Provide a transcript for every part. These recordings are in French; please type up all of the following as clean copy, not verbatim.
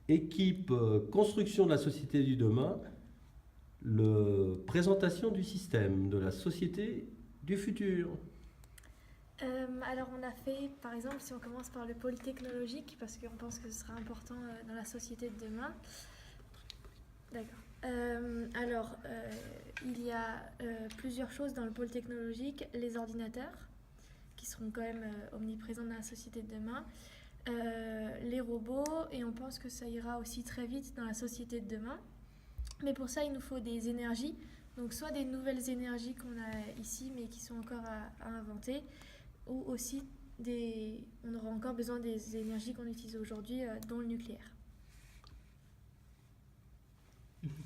Équipe construction de la société du demain, présentation du système de la société du futur. Alors on a fait, par exemple, si on commence par le pôle technologique, parce qu'on pense que ce sera important dans la société de demain. D'accord. Il y a plusieurs choses dans le pôle technologique. Les ordinateurs, qui seront quand même omniprésents dans la société de demain. Les robots, et on pense que ça ira aussi très vite dans la société de demain. Mais pour ça, il nous faut des énergies. Donc soit des nouvelles énergies qu'on a ici, mais qui sont encore à inventer, ou aussi on aura encore besoin des énergies qu'on utilise aujourd'hui, dont le nucléaire.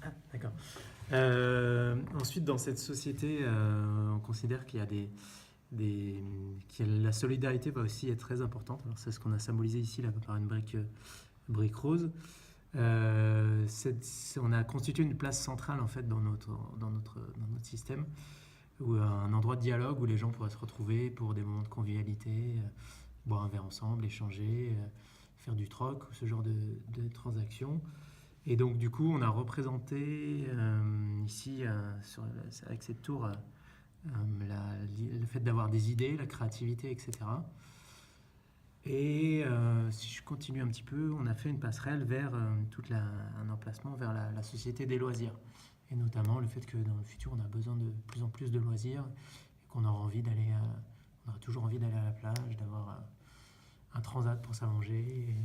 Ah, d'accord. Ensuite, dans cette société, on considère qu'il y a la solidarité va aussi être très importante. Alors, c'est ce qu'on a symbolisé ici là, par une brique rose. On a constitué une place centrale en fait dans notre système, où un endroit de dialogue où les gens pourraient se retrouver pour des moments de convivialité, boire un verre ensemble, échanger, faire du troc, ce genre de transactions. Et donc du coup, on a représenté ici, avec cette tour, le fait d'avoir des idées, la créativité, etc. Et si je continue un petit peu, on a fait une passerelle vers un emplacement vers la société des loisirs. Et notamment le fait que dans le futur, on a besoin de plus en plus de loisirs et qu'on aura toujours envie d'aller à la plage, d'avoir un transat pour s'allonger,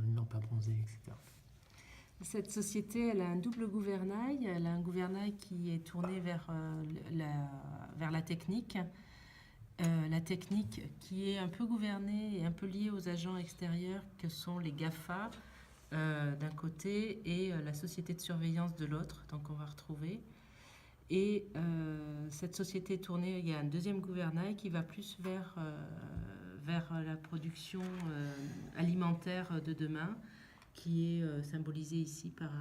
une lampe à bronzer, etc. Cette société, elle a un double gouvernail. Elle a un gouvernail qui est tourné vers la technique. La technique qui est un peu gouvernée et un peu liée aux agents extérieurs que sont les GAFA d'un côté et la société de surveillance de l'autre, donc on va retrouver. Et cette société tournée, il y a un deuxième gouvernail qui va plus vers la production alimentaire de demain, qui est symbolisé ici par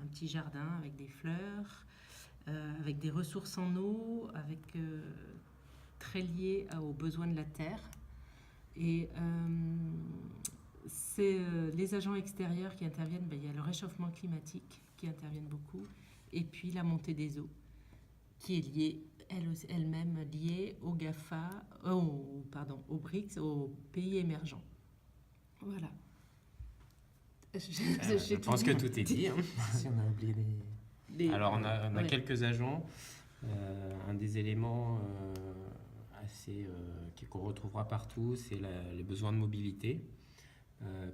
un petit jardin avec des fleurs, avec des ressources en eau, très liées aux besoins de la terre. Et c'est les agents extérieurs qui interviennent. Il y a le réchauffement climatique qui intervient beaucoup, et puis la montée des eaux, qui est liée, elle-même liée aux GAFA, aux BRICS, aux pays émergents. Voilà. Je pense que tout est dit. Hein. Si on a oublié Alors, on a quelques agents. Un des éléments qu'on retrouvera partout, c'est les besoins de mobilité,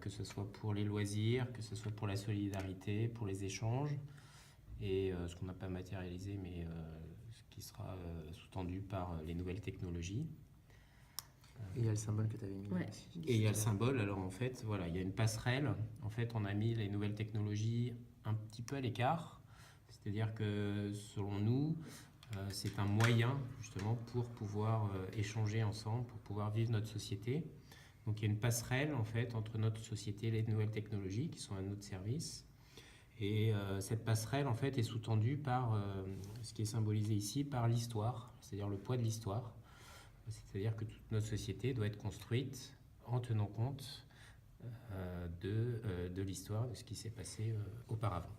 que ce soit pour les loisirs, que ce soit pour la solidarité, pour les échanges, et ce qu'on n'a pas matérialisé, mais ce qui sera sous-tendu par les nouvelles technologies. Et il y a le symbole que tu avais mis. Ouais. Et il y a le symbole, alors en fait, voilà, il y a une passerelle. En fait, on a mis les nouvelles technologies un petit peu à l'écart. C'est-à-dire que, selon nous, c'est un moyen, justement, pour pouvoir échanger ensemble, pour pouvoir vivre notre société. Donc, il y a une passerelle, en fait, entre notre société et les nouvelles technologies qui sont à notre service. Et cette passerelle, en fait, est sous-tendue par ce qui est symbolisé ici, par l'histoire, c'est-à-dire le poids de l'histoire. C'est-à-dire que toute notre société doit être construite en tenant compte de l'histoire, de ce qui s'est passé auparavant.